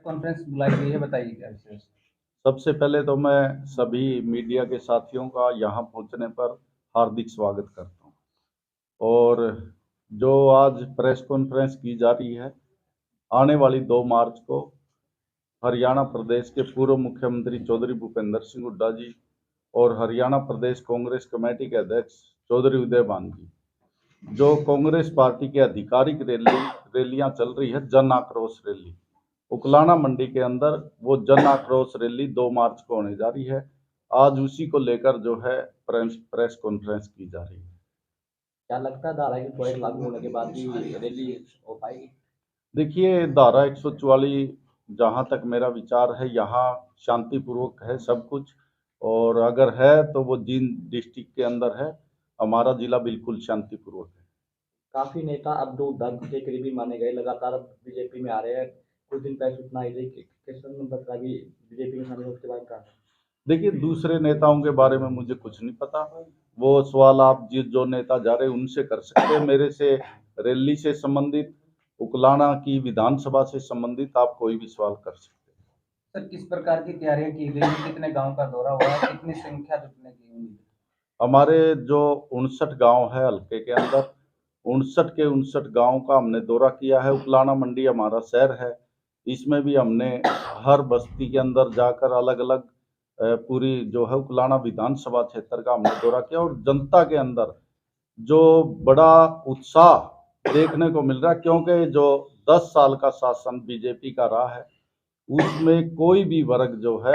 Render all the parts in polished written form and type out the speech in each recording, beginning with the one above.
Conference बुलाई गई है, बताइए क्या विशेष। सबसे पहले तो मैं सभी मीडिया के साथियों का यहाँ पहुँचने पर हार्दिक स्वागत करता हूँ। और जो आज प्रेस कॉन्फ्रेंस की जा रही है, आने वाली 2 मार्च को हरियाणा प्रदेश के पूर्व मुख्यमंत्री चौधरी भूपेंद्र सिंह हुड्डा जी और हरियाणा प्रदेश कांग्रेस कमेटी के अध्यक्ष चौधरी उदयभान जी, जो कांग्रेस पार्टी की आधिकारिक रैलियां चल रही है, जन आक्रोश रैली उकलाना मंडी के अंदर, वो जन आक्रोश रैली 2 मार्च को होने जा रही है। आज उसी को लेकर जो है प्रेस कॉन्फ्रेंस की जा रही है। क्या लगता है धारा 144 लागू होने के बाद भी रैली हो पाएगी? देखिए, धारा 144 जहाँ तक मेरा विचार है, यहाँ शांतिपूर्वक है सब कुछ, और अगर है तो वो जिन डिस्ट्रिक्ट के अंदर है, हमारा जिला बिल्कुल शांतिपूर्वक है। काफी नेता अब दो दल के करीबी माने गए, लगातार बीजेपी में आ रहे हैं। कुछ दिन पहले सूचना आई थी कि किशन बत्रा भी बीजेपी में शामिल होने के बाद। देखिए, दूसरे नेताओं के बारे में मुझे कुछ नहीं पता। वो सवाल आप जो नेता जा रहे हैं उनसे कर सकते हैं। मेरे से रैली से संबंधित, उकलाना की विधानसभा से संबंधित आप कोई भी सवाल कर सकते हैं। सर, किस प्रकार की तैयारियां की गई हैं? कितने गांव का दौरा हुआ है? कितनी संख्या जुटने की उम्मीद है? हमारे जो 59 गांव है हल्के के अंदर, 59 के 59 गांव का हमने दौरा किया है। उकलाना मंडी हमारा शहर है, इसमें भी हमने हर बस्ती के अंदर जाकर अलग अलग पूरी जो है उकलाना विधानसभा क्षेत्र का हमने दौरा किया, और जनता के अंदर जो बड़ा उत्साह देखने को मिल रहा है, क्योंकि जो 10 साल का शासन बीजेपी का रहा है, उसमें कोई भी वर्ग जो है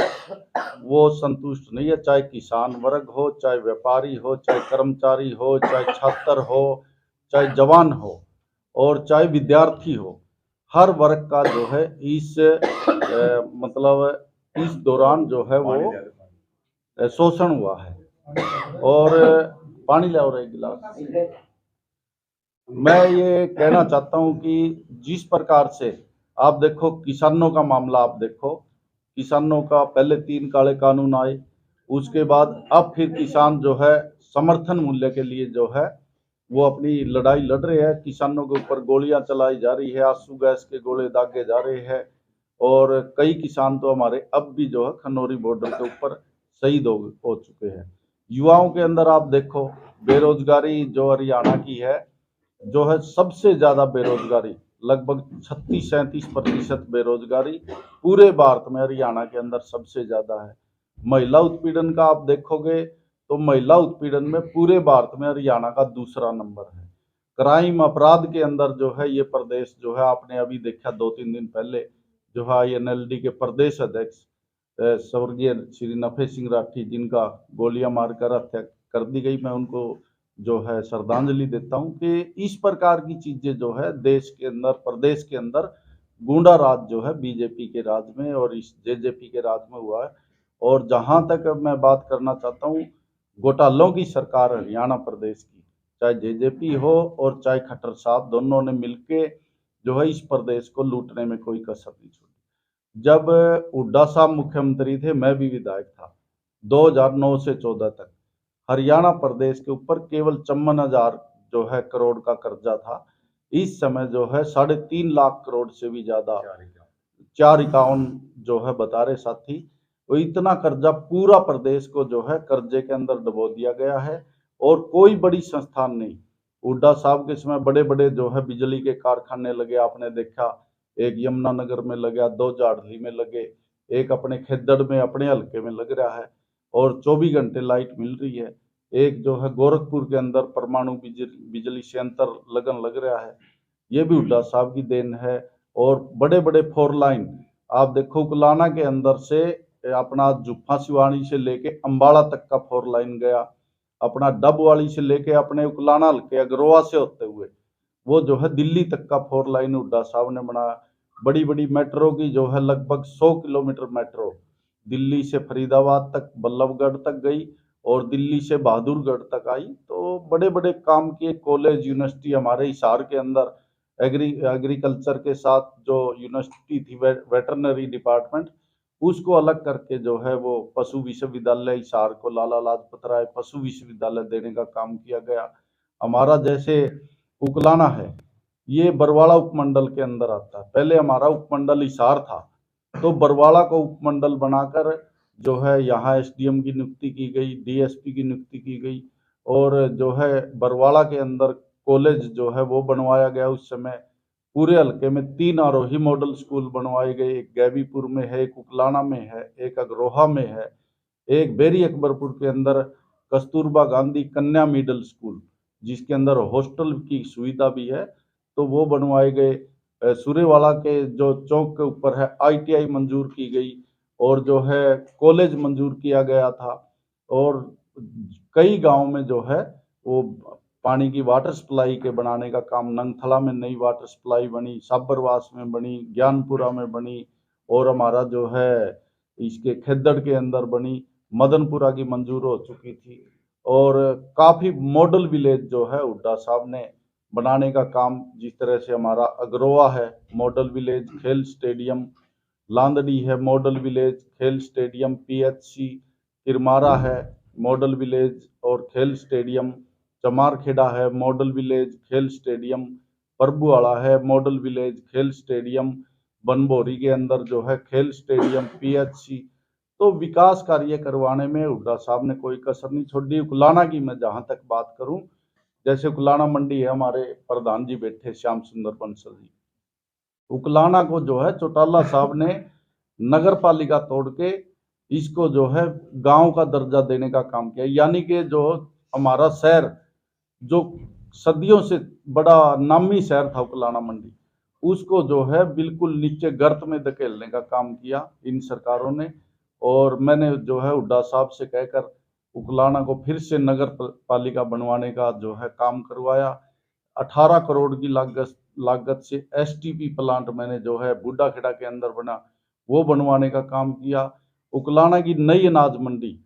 वो संतुष्ट नहीं है। चाहे किसान वर्ग हो, चाहे व्यापारी हो, चाहे कर्मचारी हो, चाहे छात्र हो, चाहे जवान हो, और चाहे विद्यार्थी हो, हर वर्ग का जो है इस मतलब इस दौरान जो है वो शोषण हुआ है। और पानी ले आओ एक गिलास। मैं ये कहना चाहता हूँ कि जिस प्रकार से आप देखो, किसानों का मामला आप देखो, किसानों का पहले 3 काले कानून आए, उसके बाद अब फिर किसान जो है समर्थन मूल्य के लिए जो है वो अपनी लड़ाई लड़ रहे हैं। किसानों के ऊपर गोलियां चलाई जा रही है, आंसू गैस के गोले दागे जा रहे हैं, और कई किसान तो हमारे अब भी जो है खनौरी बॉर्डर के ऊपर शहीद हो चुके हैं। युवाओं के अंदर आप देखो, बेरोजगारी जो हरियाणा की है, जो है सबसे ज्यादा बेरोजगारी, लगभग 36-37% बेरोजगारी पूरे भारत में हरियाणा के अंदर सबसे ज्यादा है। महिला उत्पीड़न का आप देखोगे तो महिला उत्पीड़न में पूरे भारत में हरियाणा का दूसरा नंबर है। क्राइम अपराध के अंदर जो है ये प्रदेश जो है, आपने अभी देखा 2-3 दिन पहले जो है INLD के प्रदेश अध्यक्ष स्वर्गीय श्री नफे सिंह राठी, जिनका गोलियां मारकर हत्या कर दी गई, मैं उनको जो है श्रद्धांजलि देता हूं कि इस प्रकार की चीजें जो है देश के अंदर, प्रदेश के अंदर गुंडा राज जो है बीजेपी के राज में और इस जेजेपी के राज में हुआ है। और जहां तक मैं बात करना चाहता हूं, घोटालों की सरकार हरियाणा प्रदेश की, चाहे जेजेपी हो और चाहे खट्टर साहब, दोनों ने मिलके जो है इस प्रदेश को लूटने में कोई कसर नहीं छोड़ी। जब हुड्डा साहब मुख्यमंत्री थे, मैं भी विधायक था, 2009 से 14 तक हरियाणा प्रदेश के ऊपर केवल 54,000 जो है करोड़ का कर्जा था। इस समय जो है 3.5 लाख करोड़ से भी ज्यादा, 451 जो है बता रहे साथी, तो इतना कर्जा पूरा प्रदेश को जो है कर्जे के अंदर डुबो दिया गया है। और कोई बड़ी संस्थान नहीं। हुड्डा साहब के समय बड़े बड़े जो है बिजली के कारखाने लगे, आपने देखा, एक यमुनानगर में लगा, 2 जाड़ली में लगे, एक अपने खेदड़ में अपने हल्के में लग रहा है, और 24 घंटे लाइट मिल रही है। एक जो है गोरखपुर के अंदर परमाणु बिजली संयंत्र लगन लग रहा है, ये भी हुड्डा साहब की देन है। और बड़े बड़े 4 लाइन आप देखो, कुलाना के अंदर से अपना जुफा सिवानी से लेके अंबाला तक का 4 लाइन गया, अपना डब वाली से लेके अपने उकलाना हल्के अग्रोवा से होते हुए वो जो है दिल्ली तक का 4 लाइन हुड्डा साहब ने बनाया। बड़ी बड़ी मेट्रो की जो है लगभग 100 किलोमीटर मेट्रो दिल्ली से फरीदाबाद तक, बल्लभगढ़ तक गई, और दिल्ली से बहादुरगढ़ तक आई। तो बड़े बड़े काम किए। कॉलेज यूनिवर्सिटी हमारे हिसार के अंदर, एग्रीकल्चर के साथ जो यूनिवर्सिटी थी, वेटरनरी डिपार्टमेंट, उसको अलग करके जो है वो पशु विश्वविद्यालय हिसार को लाला लाजपत राय पशु विश्वविद्यालय देने का काम किया गया। हमारा जैसे उकलाना है, ये बरवाड़ा उपमंडल के अंदर आता है। पहले हमारा उपमंडल हिसार था, तो बरवाला को उपमंडल बनाकर जो है यहाँ एसडीएम की नियुक्ति की गई, डीएसपी की नियुक्ति की गई, और जो है बरवाला के अंदर कॉलेज जो है वो बनवाया गया। उस समय पूरे हल्के में 3 आरोही मॉडल स्कूल बनवाए गए, एक गैबीपुर में है, एक उकलाना में है, एक अग्रोहा में है, एक बेरी अकबरपुर के अंदर कस्तूरबा गांधी कन्या मिडिल स्कूल जिसके अंदर हॉस्टल की सुविधा भी है, तो वो बनवाए गए। सूर्यवाला के जो चौक के ऊपर है आईटीआई मंजूर की गई, और जो है कॉलेज मंजूर किया गया था। और कई गांव में जो है वो पानी की वाटर सप्लाई के बनाने का काम, नंगथला में नई वाटर सप्लाई बनी, साबरवास में बनी, ज्ञानपुरा में बनी, और हमारा जो है इसके खेदड़ के अंदर बनी, मदनपुरा की मंजूर हो चुकी थी। और काफ़ी मॉडल विलेज जो है हुड्डा साहब ने बनाने का काम, जिस तरह से हमारा अग्रोहा है मॉडल विलेज, खेल स्टेडियम, लांदड़ी है मॉडल विलेज, खेल स्टेडियम, पीएचसी किरमारा है मॉडल विलेज और खेल स्टेडियम, चमारखेड़ा है मॉडल विलेज, खेल स्टेडियम, प्रभुवाड़ा है मॉडल विलेज, खेल स्टेडियम, बनभोरी के अंदर जो है खेल स्टेडियम, पीएचसी। तो विकास कार्य करवाने में हुड्डा साहब ने कोई कसर नहीं छोड़ी। उकलाना की मैं जहां तक बात करूं, जैसे उकलाना मंडी है, हमारे प्रधान जी बैठे श्याम सुंदर बंसल जी, उकलाना को जो है चौटाला साहब ने नगर पालिका तोड़ के इसको जो है गांव का दर्जा देने का काम किया। यानी कि जो हमारा शहर जो सदियों से बड़ा नामी शहर था उकलाना मंडी, उसको जो है बिल्कुल नीचे गर्त में धकेलने का काम किया इन सरकारों ने। और मैंने जो है हुड्डा साहब से कहकर उकलाना को फिर से नगर पालिका बनवाने का जो है काम करवाया। 18 करोड़ की लागत से एसटीपी प्लांट मैंने जो है बूढ़ा खेड़ा के अंदर बना वो बनवाने का काम किया। उकलाना की नई अनाज मंडी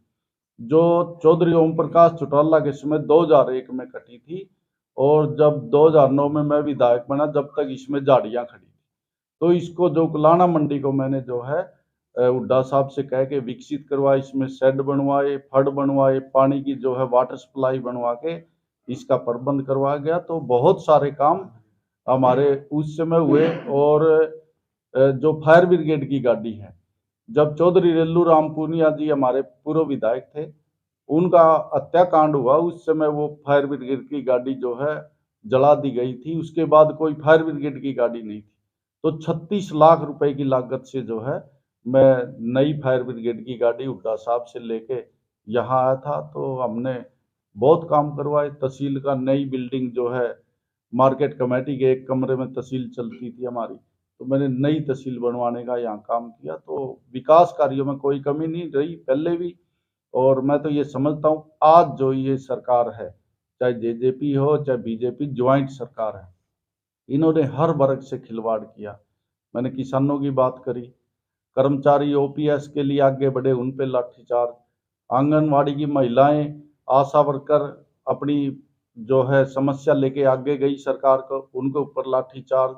जो चौधरी ओम प्रकाश चौटाला के समय 2001 में कटी थी, और जब 2009 में मैं विधायक बना जब तक इसमें झाड़ियां खड़ी थी, तो इसको जो उकलाना मंडी को मैंने जो है हुड्डा साहब से कह के विकसित करवाया, इसमें शेड बनवाए, फड बनवाए, पानी की जो है वाटर सप्लाई बनवा के इसका प्रबंध करवाया गया। तो बहुत सारे काम हमारे उस समय हुए। और जो फायर ब्रिगेड की गाड़ी है, जब चौधरी रेल्लू राम पूनिया जी हमारे पूर्व विधायक थे, उनका हत्याकांड हुआ, उस समय वो फायर ब्रिगेड की गाड़ी जो है जला दी गई थी। उसके बाद कोई फायर ब्रिगेड की गाड़ी नहीं थी। तो 36 लाख रुपए की लागत से जो है मैं नई फायर ब्रिगेड की गाड़ी हुड्डा साहब से लेके यहाँ आया था। तो हमने बहुत काम करवाए। तहसील का नई बिल्डिंग जो है, मार्केट कमेटी के एक कमरे में तहसील चलती थी हमारी, तो मैंने नई तहसील बनवाने का यहाँ काम किया। तो विकास कार्यों में कोई कमी नहीं रही पहले भी। और मैं तो ये समझता हूँ आज जो ये सरकार है, चाहे जेजेपी हो चाहे बीजेपी, ज्वाइंट सरकार है, इन्होंने हर वर्ग से खिलवाड़ किया। मैंने किसानों की बात करी, कर्मचारी ओपीएस के लिए आगे बढ़े, उन पे लाठीचार्ज, आंगनवाड़ी की महिलाएं, आशा वर्कर अपनी जो है समस्या लेके आगे गई सरकार को, उनके ऊपर लाठीचार्ज।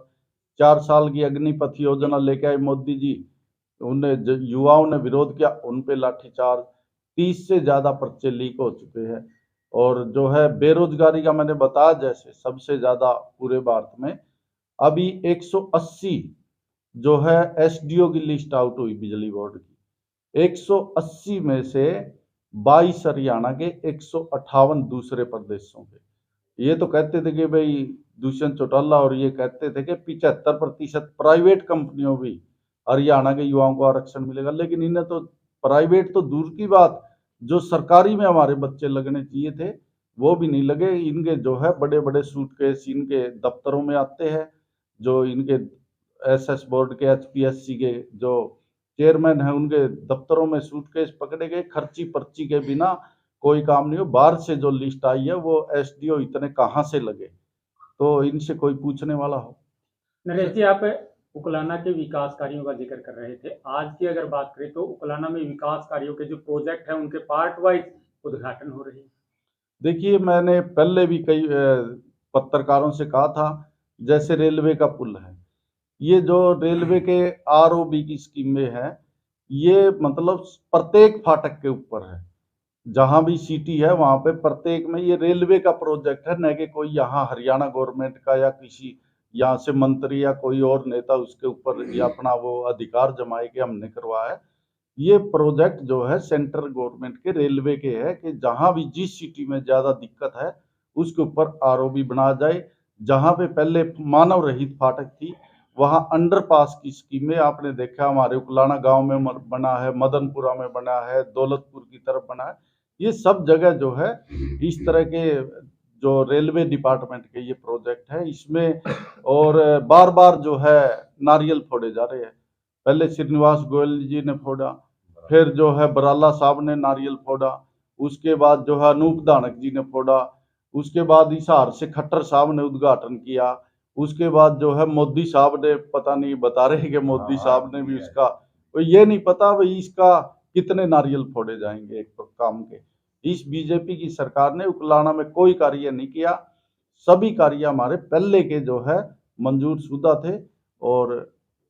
4 साल की अग्निपथ योजना लेके आए मोदी जी, उन्हें युवाओं ने विरोध किया, उन पे लाठीचार्ज। 30 से ज्यादा पर्चे लीक हो चुके हैं। और जो है बेरोजगारी का मैंने बताया, जैसे सबसे ज्यादा पूरे भारत में अभी 180 जो है एसडीओ की लिस्ट आउट हुई बिजली बोर्ड की। 180 में से 22 हरियाणा के, 158 दूसरे प्रदेशों के। ये तो कहते थे कि भाई दुष्यंत चौटाला और ये कहते थे कि 75% प्राइवेट कंपनियों भी हरियाणा के युवाओं को आरक्षण मिलेगा, लेकिन इन्हें तो प्राइवेट तो दूर की बात, जो सरकारी में हमारे बच्चे लगने चाहिए थे वो भी नहीं लगे। इनके जो है बड़े बड़े सूटकेस इनके दफ्तरों में आते हैं। जो इनके एसएस बोर्ड के, एचपीएससी के जो चेयरमैन है, उनके दफ्तरों में सूटकेस पकड़े गए, खर्ची पर्ची के बिना कोई काम नहीं हो। बाहर से जो लिस्ट आई है वो एसडीओ इतने कहाँ से लगे, तो इनसे कोई पूछने वाला हो। नरेश जी, आप उकलाना के विकास कार्यों का जिक्र कर रहे थे। आज की अगर बात करें तो उकलाना में विकास कार्यों के जो प्रोजेक्ट है उनके पार्ट वाइज उद्घाटन हो रहे हैं। देखिए, मैंने पहले भी कई पत्रकारों से कहा था, जैसे रेलवे का पुल है, ये जो रेलवे के आरओबी की स्कीमें है, ये मतलब प्रत्येक फाटक के ऊपर है, जहां भी सिटी है वहां पे प्रत्येक में ये रेलवे का प्रोजेक्ट है, न कि कोई यहाँ हरियाणा गवर्नमेंट का या किसी यहाँ से मंत्री या कोई और नेता उसके ऊपर ये अपना वो अधिकार जमाए कि हमने करवाया है। ये प्रोजेक्ट जो है सेंट्रल गवर्नमेंट के रेलवे के है कि जहां भी जिस सिटी में ज्यादा दिक्कत है उसके ऊपर आरओबी बनाया जाए। जहां पे पहले मानव रहित फाटक थी वहां अंडरपास की स्कीमें आपने देखा हमारे उकलाना गांव में बना है, मदनपुरा में बना है, दौलतपुर की तरफ बना है। ये सब जगह जो है इस तरह के जो रेलवे डिपार्टमेंट के ये प्रोजेक्ट है इसमें, और बार बार जो है नारियल फोड़े जा रहे हैं। पहले श्रीनिवास गोयल जी ने फोड़ा, फिर जो है बराला साहब ने नारियल फोड़ा, उसके बाद जो है अनूप धानक जी ने फोड़ा, उसके बाद हिसार से खट्टर साहब ने उद्घाटन किया, उसके बाद जो है मोदी साहब ने, पता नहीं बता रहे कि मोदी साहब ने भी उसका, तो ये नहीं पता भाई इसका कितने नारियल फोड़े जाएंगे एक काम के। इस बीजेपी की सरकार ने उकलाना में कोई कार्य नहीं किया, सभी कार्य हमारे पहले के जो है मंजूर शुदा थे। और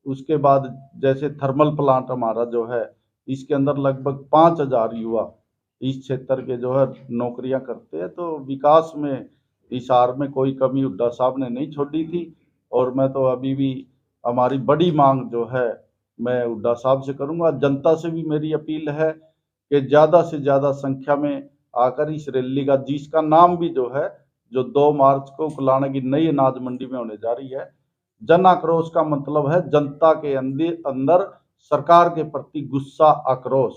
उसके बाद जैसे थर्मल प्लांट हमारा जो है इसके अंदर लगभग 5,000 युवा इस क्षेत्र के जो है नौकरियां करते हैं, तो विकास में हिसार में कोई कमी हुड्डा साहब ने नहीं छोड़ी थी। और मैं तो अभी भी हमारी बड़ी मांग जो है मैं हुड्डा साहब से करूंगा, जनता से भी मेरी अपील है कि ज़्यादा से ज़्यादा संख्या में आकर इस रैली का, जिसका नाम भी जो है जो 2 मार्च को उकलाना की नई अनाज मंडी में होने जा रही है, जन आक्रोश का मतलब है जनता के अंदर सरकार के प्रति गुस्सा, आक्रोश।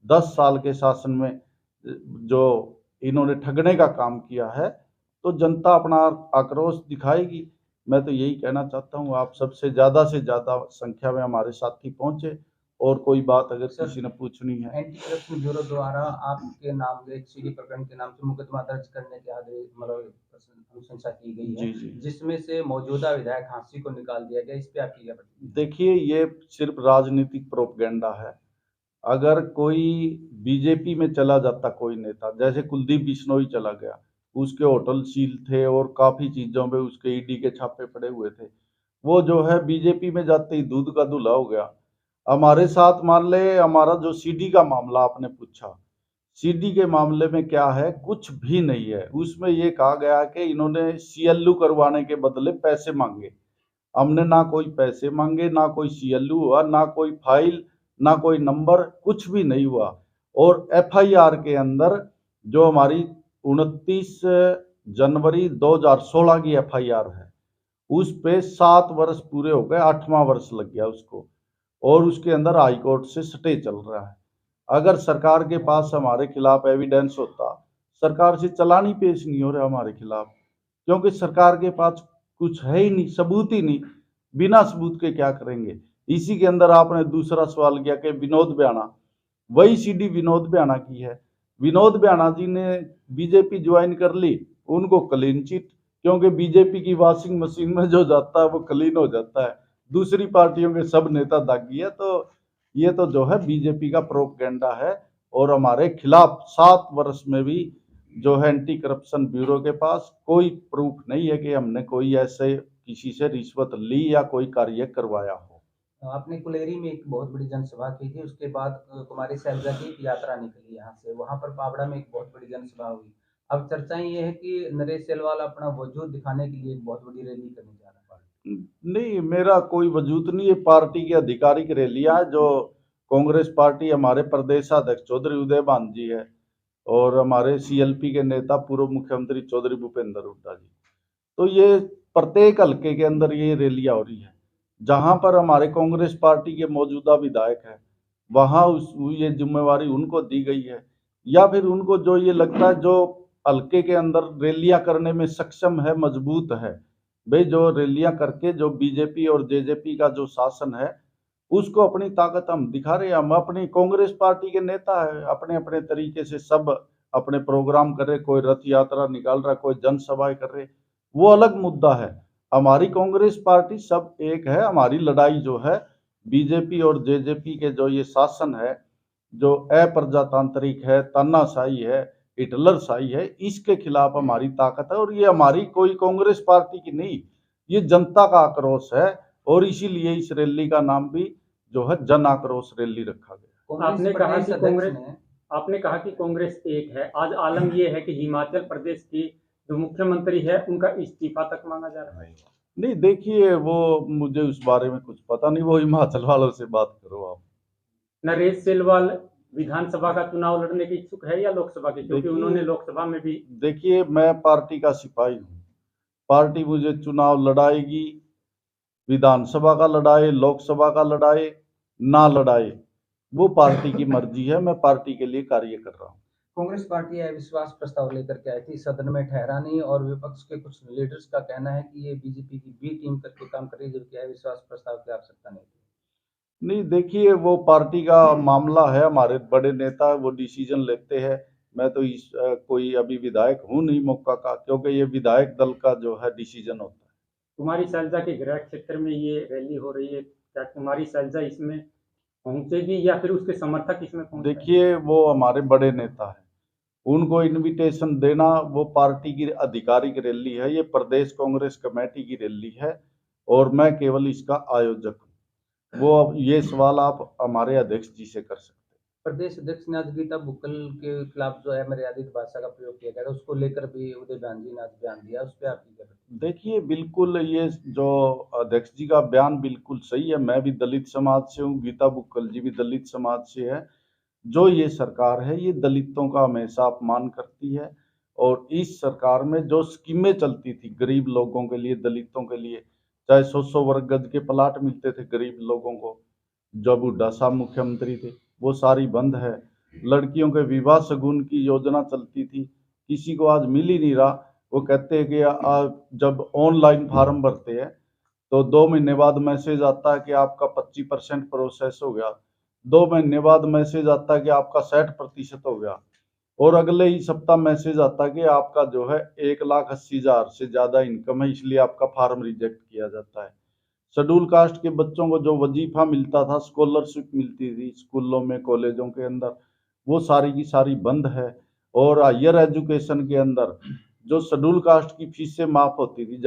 10 साल के शासन में जो इन्होंने ठगने का काम किया है तो जनता अपना आक्रोश दिखाएगी। मैं तो यही कहना चाहता हूँ आप सबसे ज़्यादा से ज़्यादा संख्या में हमारे साथी पहुंचे। और कोई बात अगर किसी ने पूछनी है। एंटी करप्शन ब्यूरो द्वारा आपके नाम एक सीडी प्रकरण के नाम से मुकदमा दर्ज करने के आदेश मतलब अनुशंसा की गई है, जी। जिसमें से मौजूदा विधायक हांसी को निकाल दिया गया, इस पे आपकी क्या प्रतिक्रिया? देखिए ये सिर्फ राजनीतिक प्रोपगेंडा है। अगर कोई बीजेपी में चला जाता कोई नेता, जैसे कुलदीप बिश्नोई चला गया, उसके होटल सील थे और काफी चीजों पे उसके ईडी के छापे पड़े हुए थे, वो जो है बीजेपी में जाते ही दूध का दूल्हा हो गया। हमारे साथ मान ले हमारा जो सीडी का मामला आपने पूछा, सीडी के मामले में क्या है, कुछ भी नहीं है। उसमें ये कहा गया कि इन्होंने सीएलयू करवाने के बदले पैसे मांगे। हमने ना कोई पैसे मांगे, ना कोई सीएलयू हुआ, ना कोई फाइल, ना कोई नंबर, कुछ भी नहीं हुआ। और एफआईआर के अंदर जो हमारी 29 जनवरी 2016 की एफआईआर है उस पे 7 वर्ष पूरे हो गए, 8वां वर्ष लग गया उसको, और उसके अंदर हाई कोर्ट से स्टे चल रहा है। अगर सरकार के पास हमारे खिलाफ एविडेंस होता, सरकार से चालान ही पेश नहीं हो रहा हमारे खिलाफ, क्योंकि सरकार के पास कुछ है ही नहीं, सबूत ही नहीं। बिना सबूत के क्या करेंगे। इसी के अंदर आपने दूसरा सवाल किया कि विनोद ब्याना, वही सीडी विनोद ब्याना की है। विनोद ब्याना जी ने बीजेपी ज्वाइन कर ली, उनको क्लीन चिट, क्योंकि बीजेपी की वॉशिंग मशीन में जो जाता है वो क्लीन हो जाता है। दूसरी पार्टियों के सब नेता दागी है। तो ये तो जो है बीजेपी का प्रोपगेंडा है। और हमारे खिलाफ 7 वर्ष में भी जो है एंटी करप्शन ब्यूरो के पास कोई प्रूफ नहीं है कि हमने कोई ऐसे किसी से रिश्वत ली या कोई कार्य करवाया हो। आपने कुलेरी में एक बहुत बड़ी जनसभा की थी, उसके बाद कुमारी शैलजा की एक यात्रा निकली यहाँ से, वहां पर पाबड़ा में एक बहुत बड़ी जनसभा हुई। अब चर्चाएं ये है कि नरेश सेलवाल अपना वजूद दिखाने के लिए एक बहुत बड़ी रैली करने जा रहा है। नहीं, मेरा कोई वजूद नहीं है। पार्टी की आधिकारिक रैलियां जो कांग्रेस पार्टी, हमारे प्रदेशाध्यक्ष चौधरी उदय भान जी है और हमारे सीएलपी के नेता पूर्व मुख्यमंत्री चौधरी भूपेंद्र हुड्डा जी, तो ये प्रत्येक हल्के के अंदर ये रैलियां हो रही है। जहां पर हमारे कांग्रेस पार्टी के मौजूदा विधायक है वहां ये जिम्मेवारी उनको दी गई है, या फिर उनको जो ये लगता है जो हल्के के अंदर रैलियां करने में सक्षम है, मजबूत है, भाई जो रैलियां करके जो बीजेपी और जेजेपी का जो शासन है उसको अपनी ताकत हम दिखा रहे हैं। हम अपनी कांग्रेस पार्टी के नेता है, अपने अपने तरीके से सब अपने प्रोग्राम कर रहे, कोई रथ यात्रा निकाल रहा, कोई जनसभाएं कर रहे, वो अलग मुद्दा है। हमारी कांग्रेस पार्टी सब एक है। हमारी लड़ाई जो है बीजेपी और जेजेपी के जो ये शासन है, जो अप्रजातांत्रिक है, तानाशाही है, हिटलरशाही है, इसके खिलाफ हमारी ताकत है। और ये हमारी कोई कांग्रेस पार्टी की नहीं, ये जनता का आक्रोश है। और इसीलिए इस रैली का नाम भी जो है जन आक्रोश रैली रखा गया। आपने कहा कि कांग्रेस एक है। आज आलम यह है कि हिमाचल प्रदेश की जो मुख्यमंत्री है उनका इस्तीफा तक मांगा जा रहा है। नहीं, देखिए वो मुझे उस बारे में कुछ पता नहीं, वो हिमाचल वालों से बात करो आप। नरेश सेलवाल विधानसभा का चुनाव लड़ने के इच्छुक है या लोकसभा के, क्योंकि देखिए उन्होंने लोकसभा में भी। देखिए मैं पार्टी का सिपाही हूँ। पार्टी मुझे चुनाव लड़ाएगी, विधानसभा का लड़ाए, लोकसभा का लड़ाए, ना लड़ाए, वो पार्टी की मर्जी है। मैं पार्टी के लिए कार्य कर रहा हूँ। कांग्रेस पार्टी अविश्वास प्रस्ताव लेकर के आई थी, सदन में ठहरा नहीं और विपक्ष के कुछ लीडर्स का कहना है कि ये बीजेपी की बी टीम करके काम कर रही है, जबकि अविश्वास प्रस्ताव की आवश्यकता नहीं थी। नहीं, देखिए वो पार्टी का मामला है, हमारे बड़े नेता वो डिसीजन लेते हैं। मैं तो कोई अभी विधायक हूँ नहीं मौका का, क्योंकि ये विधायक दल का जो है डिसीजन होता है। कुमारी सैलजा के गृह क्षेत्र में ये रैली हो रही है, क्या कुमारी सैलजा इसमें पहुंचेगी या फिर उसके समर्थक इसमें पहुंच रहे हैं? देखिए वो हमारे बड़े नेता हैं, उनको इनविटेशन देना, वो पार्टी की आधिकारिक रैली है, ये प्रदेश कांग्रेस कमेटी की रैली है और मैं केवल इसका आयोजक हूँ। वो अब ये सवाल आप हमारे अध्यक्ष जी से कर सकते हैं। प्रदेश अध्यक्ष ने आज गीता बुक्कल के खिलाफ जो है मर्यादित भाषा का प्रयोग किया गया था, उसको लेकर भी उदय बयान जी ने आज बयान दिया, उस पर आपकी क्या प्रतिक्रिया? देखिए बिल्कुल ये जो अध्यक्ष जी का बयान बिल्कुल सही है। मैं भी दलित समाज से हूँ, गीता बुक्कल जी भी दलित समाज से है। जो ये सरकार है ये दलितों का हमेशा अपमान करती है और इस सरकार में जो स्कीमें चलती थी गरीब लोगों के लिए, दलितों के लिए, चाहे 100 वर्ग गज के प्लाट मिलते थे गरीब लोगों को जब हुड्डा साहब मुख्यमंत्री थे, वो सारी बंद है। लड़कियों के विवाह शगुन की योजना चलती थी, किसी को आज मिल ही नहीं रहा। वो कहते हैं कि जब ऑनलाइन फार्म भरते हैं तो 2 महीने बाद मैसेज आता है कि आपका 25% प्रोसेस हो गया, 2 महीने बाद मैसेज आता है कि आपका 60% हो गया और अगले ही सप्ताह मैसेज आता है कि आपका जो है 1,80,000 से ज्यादा इनकम है, इसलिए आपका फार्म रिजेक्ट किया जाता है। शेड्यूल कास्ट के बच्चों को जो वजीफा मिलता था, स्कॉलरशिप मिलती थी स्कूलों में, कॉलेजों के अंदर, वो सारी की सारी बंद है। और हायर एजुकेशन के अंदर जो शेड्यूल कास्ट की फीस से माफ होती थी,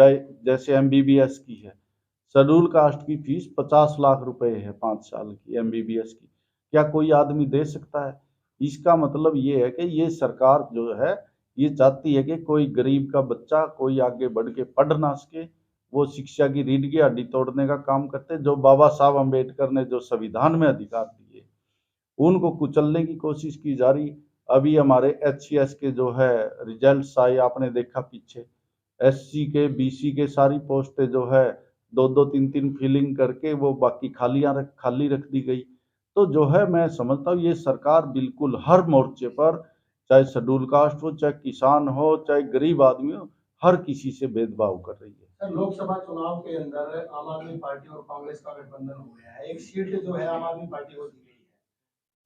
जैसे एमबीबीएस की है, शेड्यूल कास्ट की फीस 50 लाख रुपए है 5 साल की एमबीबीएस की। क्या कोई आदमी दे सकता है? इसका मतलब ये है कि ये सरकार जो है ये चाहती है कि कोई गरीब का बच्चा कोई आगे बढ़ के पढ़ ना सके। वो शिक्षा की रीढ़ की हड्डी तोड़ने का काम करते, जो बाबा साहब अम्बेडकर ने जो संविधान में अधिकार दिए उनको कुचलने की कोशिश की जा रही। अभी हमारे एचसीएस के जो है रिजल्ट्स आए, आपने देखा पीछे, एससी के बीसी के सारी पोस्टें जो है 2-2 3-3 फिलिंग करके वो बाकी खाली रख दी गई। तो जो है मैं समझता हूँ ये सरकार बिल्कुल हर मोर्चे पर, चाहे शेड्यूल कास्ट हो, चाहे किसान हो, चाहे गरीब आदमी हो, हर किसी से भेदभाव कर रही है। सर, लोकसभा चुनाव के अंदर आम आदमी पार्टी और कांग्रेस का गठबंधन हो गया है, एक सीट जो है आम आदमी पार्टी को दी गई है।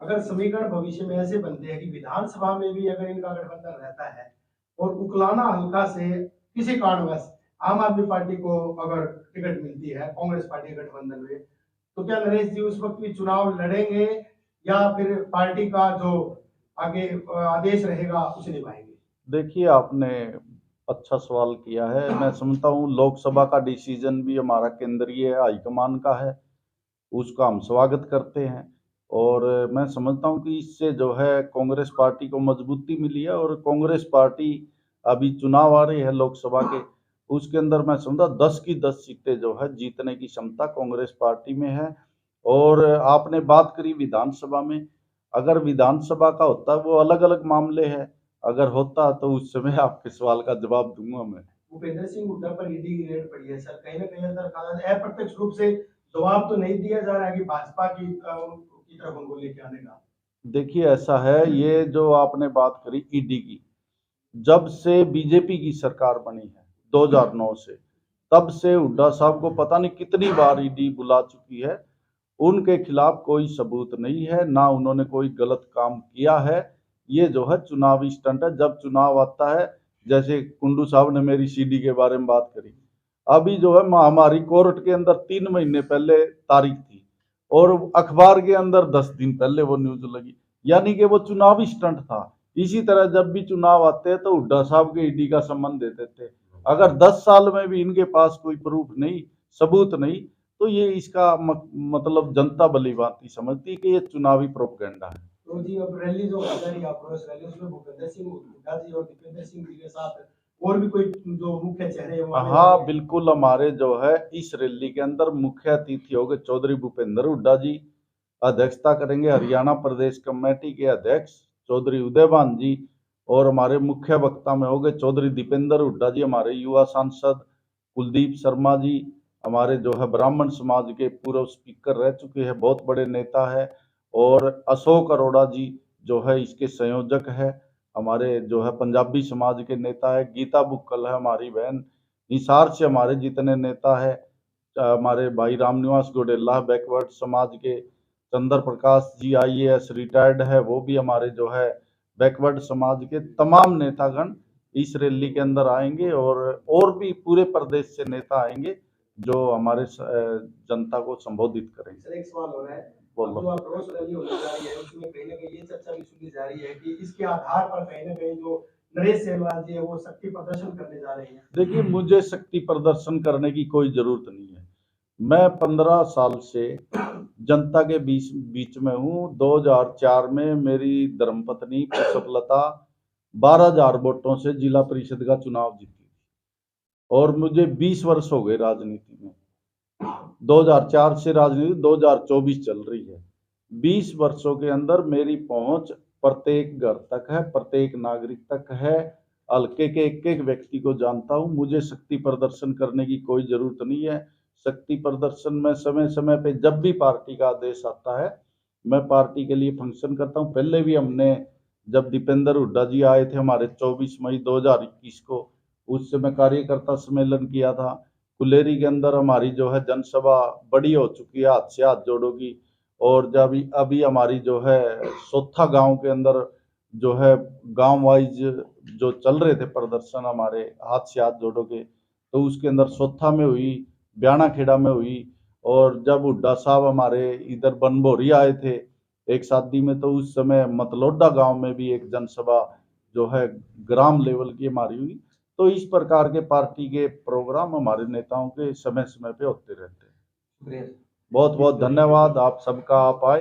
अगर समीकरण भविष्य में ऐसे बनते हैं कि विधानसभा में भी अगर इनका गठबंधन रहता है और उकलाना हल्का से किसी कारणवश आम आदमी पार्टी को अगर टिकट मिलती है कांग्रेस पार्टी के गठबंधन में, तो क्या नरेश जी उस वक्त भी चुनाव लड़ेंगे या फिर पार्टी का जो आगे आदेश रहेगा उसे निभाएंगे? देखिए आपने अच्छा सवाल किया है। मैं समझता हूँ लोकसभा का डिसीजन भी हमारा केंद्रीय हाईकमान का है, उसका हम स्वागत करते हैं और मैं समझता हूँ कि इससे जो है कांग्रेस पार्टी को मजबूती मिली है और कांग्रेस पार्टी, अभी चुनाव आ रहे हैं लोकसभा के, उसके अंदर मैं समझता 10 की 10 सीटें जो है जीतने की क्षमता कांग्रेस पार्टी में है। और आपने बात करी विधानसभा में, अगर विधानसभा का होता वो अलग अलग मामले हैं, अगर होता तो उस समय आपके सवाल का जवाब दूंगा मैं। भूपेंद्र सिंह हुड्डा पर ईडी की रेड पड़ी है सर, कहीं ना कहीं अंदर अप्रत्यक्ष रूप से जवाब तो नहीं दिया जा रहा है कि भाजपा की तरफ उनको लेके आने का। देखिए ऐसा है, ये जो आपने बात करी ईडी की, जब से बीजेपी की सरकार बनी है 2009 से, तब से हुड्डा साहब को पता नहीं कितनी बार ईडी बुला चुकी है। उनके खिलाफ कोई सबूत नहीं है, ना उन्होंने कोई गलत काम किया है। ये जो है चुनावी स्टंट है। जब चुनाव आता है, जैसे कुंडू साहब ने मेरी सीडी के बारे में बात करी, अभी जो है हमारी कोर्ट के अंदर 3 महीने पहले तारीख थी और अखबार के अंदर 10 दिन पहले वो न्यूज लगी, यानी कि वो चुनावी स्टंट था। इसी तरह जब भी चुनाव आते हैं तो हुड्डा साहब के ईडी का संबंध देते थे। अगर 10 साल में भी इनके पास कोई प्रूफ नहीं, सबूत नहीं, तो ये इसका मतलब जनता भली भांति समझती कि ये चुनावी प्रोपेगेंडा है। तो जी अब रैली जो हो रही है, आप रैली उसमें भूपेंद्र सिंह हुड्डा जी और दीपेंद्र सिंह जी के साथ और भी कोई जो मुख्य चेहरे हैं वो आने हाँ वाले हैं? बिल्कुल, हमारे जो है इस रैली के अंदर मुख्य अतिथि होंगे चौधरी भूपेंद्र हुड्डा जी, अध्यक्षता करेंगे हरियाणा प्रदेश कमेटी के अध्यक्ष चौधरी उदयभान जी, और हमारे मुख्य वक्ता में होंगे चौधरी दीपेंद्र हुड्डा जी, हमारे युवा सांसद कुलदीप शर्मा जी, हमारे जो है ब्राह्मण समाज के पूर्व स्पीकर रह चुके हैं, बहुत बड़े नेता है, और अशोक अरोड़ा जी जो है इसके संयोजक है, हमारे जो है पंजाबी समाज के नेता है, गीता बुक्कल है हमारी बहन, हिसार से हमारे जितने नेता है, हमारे भाई रामनिवास गोडेला बैकवर्ड समाज के, चंद्र प्रकाश जी आईएएस रिटायर्ड है, वो भी हमारे जो है बैकवर्ड समाज के तमाम नेतागण इस रैली के अंदर आएंगे, और भी पूरे प्रदेश से नेता आएंगे जो हमारे जनता को संबोधित करेंगे। सर एक सवाल हो रहा है, बोलो। जो अब रोज रैली होने जा रही है उसमें कहीं ना कहीं ये चर्चा भी सुनी जा रही है कि इसके आधार पर कहीं ना कहीं जो नरेश सेलवाल जी है वो शक्ति प्रदर्शन करने जा रहे हैं। देखिए, मुझे शक्ति प्रदर्शन करने की कोई जरूरत नहीं है। मैं 15 साल से जनता के बीच में हूँ। 2004 में मेरी धर्मपत्नी पुष्पलता 12,000 वोटों से जिला परिषद का चुनाव जीती, और मुझे 20 वर्ष हो गए राजनीति में। 2004 से राजनीति 2024 चल रही है। 20 वर्षों के अंदर मेरी पहुंच प्रत्येक घर तक है, प्रत्येक नागरिक तक है, हल्के के एक एक व्यक्ति को जानता हूं। मुझे शक्ति प्रदर्शन करने की कोई जरूरत नहीं है। शक्ति प्रदर्शन में समय समय पे जब भी पार्टी का आदेश आता है, मैं पार्टी के लिए फंक्शन करता हूं। पहले भी हमने, जब दीपेंद्र हुड्डा जी आए थे हमारे 24 मई 2021 को, उस समय कार्यकर्ता सम्मेलन किया था। कुलेरी के अंदर हमारी जो है जनसभा बड़ी हो चुकी है, हाथ से हाथ जोड़ोगी। और जब अभी हमारी जो है सोथा गांव के अंदर जो है गांव वाइज जो चल रहे थे प्रदर्शन हमारे हाथ से हाथ जोड़ोगे, तो उसके अंदर सोथा में हुई, ब्याणा खेड़ा में हुई, और जब हुड्डा साहब हमारे इधर बनभोरी आए थे एक शादी में, तो उस समय मतलोडा गांव में भी एक जनसभा जो है ग्राम लेवल की हमारी हुई। तो इस प्रकार के पार्टी के प्रोग्राम हमारे नेताओं के समय समय पे होते रहते हैं। शुक्रिया। बहुत बहुत धन्यवाद आप सबका, आप आए।